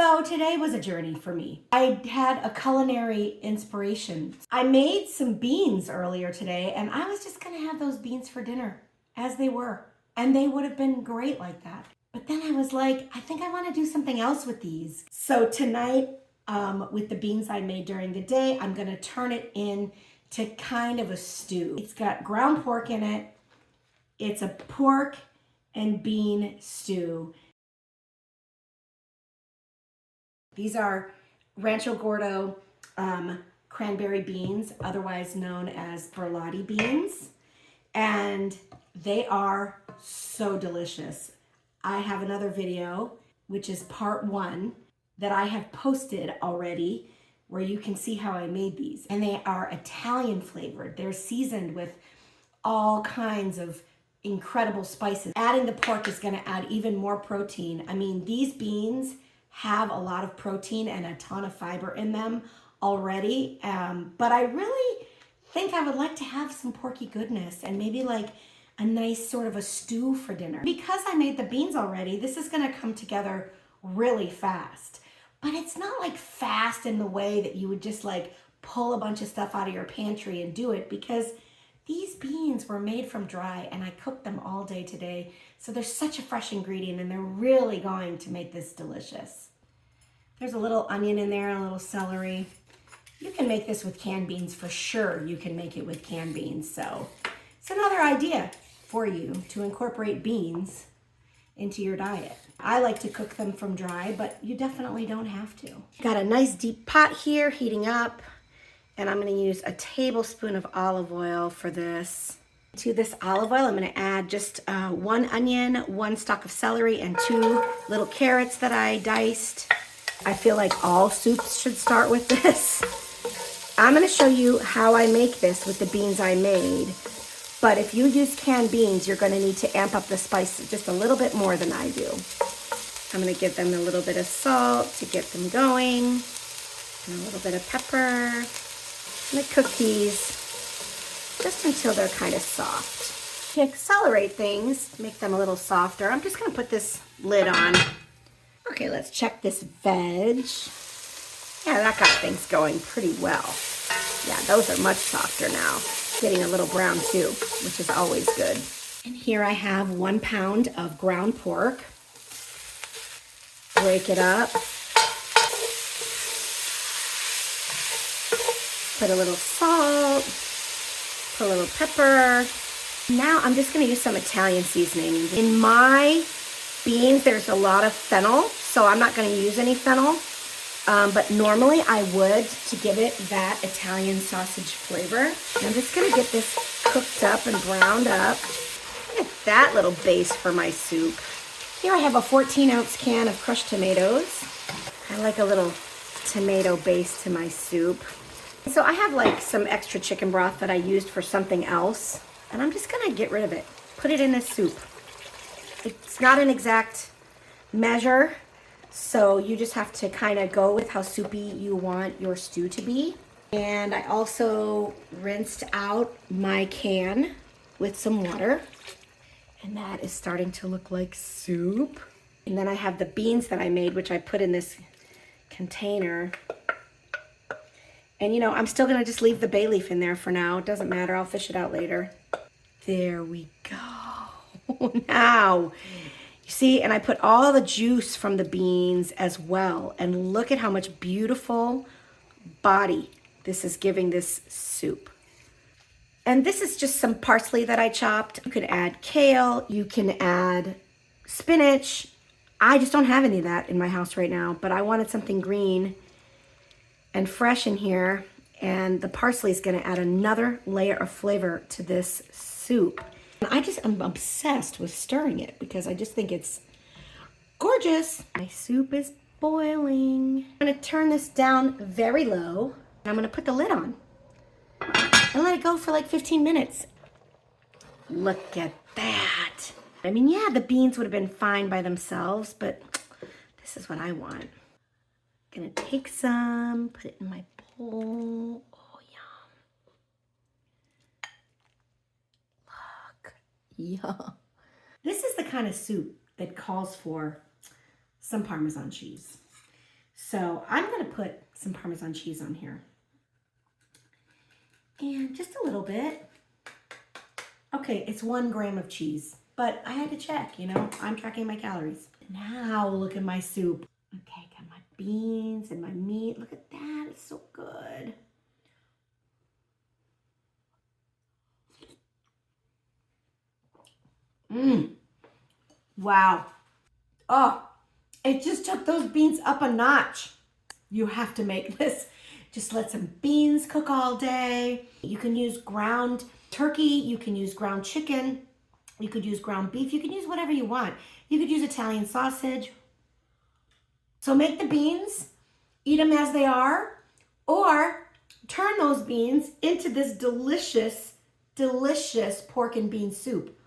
So today was a journey for me. I had a culinary inspiration. I made some beans earlier today and I was just gonna have those beans for dinner as they were. And they would have been great like that. But then I was like, I think I wanna do something else with these. So tonight, with the beans I made during the day, I'm gonna turn it into kind of a stew. It's got ground pork in it. It's a pork and bean stew. These are Rancho Gordo cranberry beans, otherwise known as Borlotti beans, and they are so delicious. I have another video, which is part 1, that I have posted already, where you can see how I made these. And they are Italian flavored. They're seasoned with all kinds of incredible spices. Adding the pork is gonna add even more protein. I mean, these beans have a lot of protein and a ton of fiber in them already, but I really think I would like to have some porky goodness and maybe like a nice sort of a stew for dinner. Because I made the beans already, this is gonna come together really fast. But it's not like fast in the way that you would just like pull a bunch of stuff out of your pantry and do it, because these beans were made from dry and I cooked them all day today. So they're such a fresh ingredient and they're really going to make this delicious. There's a little onion in there, a little celery. You can make this with canned beans for sure. You can make it with canned beans. So it's another idea for you to incorporate beans into your diet. I like to cook them from dry, but you definitely don't have to. Got a nice deep pot here heating up. And I'm gonna use a tablespoon of olive oil for this. To this olive oil, I'm gonna add just 1 onion, 1 stalk of celery, and 2 little carrots that I diced. I feel like all soups should start with this. I'm gonna show you how I make this with the beans I made. But if you use canned beans, you're gonna need to amp up the spice just a little bit more than I do. I'm gonna give them a little bit of salt to get them going, and a little bit of pepper. I'm gonna cook these just until they're kind of soft. To accelerate things, make them a little softer, I'm just gonna put this lid on. Okay, let's check this veg. Yeah, that got things going pretty well. Yeah, those are much softer now. Getting a little brown too, which is always good. And here I have 1 pound of ground pork. Break it up. Put a little salt, put a little pepper. Now I'm just gonna use some Italian seasoning. In my beans, there's a lot of fennel, so I'm not gonna use any fennel. But normally I would, to give it that Italian sausage flavor. I'm just gonna get this cooked up and browned up. Look at that little base for my soup. Here I have a 14-ounce can of crushed tomatoes. I like a little tomato base to my soup. So I have like some extra chicken broth that I used for something else, and I'm just gonna get rid of it. Put it in this soup. It's not an exact measure, so you just have to kind of go with how soupy you want your stew to be. And I also rinsed out my can with some water, and that is starting to look like soup. And then I have the beans that I made, which I put in this container. And you know, I'm still gonna just leave the bay leaf in there for now. It doesn't matter, I'll fish it out later. There we go. Now, you see, and I put all the juice from the beans as well. And look at how much beautiful body this is giving this soup. And this is just some parsley that I chopped. You could add kale, you can add spinach. I just don't have any of that in my house right now, but I wanted something green and fresh in here, and the parsley is gonna add another layer of flavor to this soup. And I'm obsessed with stirring it because I just think it's gorgeous. My soup is boiling. I'm gonna turn this down very low, and I'm gonna put the lid on and let it go for like 15 minutes. Look at that. I mean, yeah, the beans would have been fine by themselves, but this is what I want. Gonna take some, put it in my bowl. Oh, yum. Look, yum. This is the kind of soup that calls for some Parmesan cheese. So I'm gonna put some Parmesan cheese on here. And just a little bit. Okay, it's 1 gram of cheese, but I had to check, you know, I'm tracking my calories. Now look at my soup. Okay, got my beans and my meat. Look at that, it's so good. Wow. Oh, it just took those beans up a notch. You have to make this. Just let some beans cook all day. You can use ground turkey, you can use ground chicken, you could use ground beef, you can use whatever you want. You could use Italian sausage. So make the beans, eat them as they are, or turn those beans into this delicious, delicious pork and bean soup.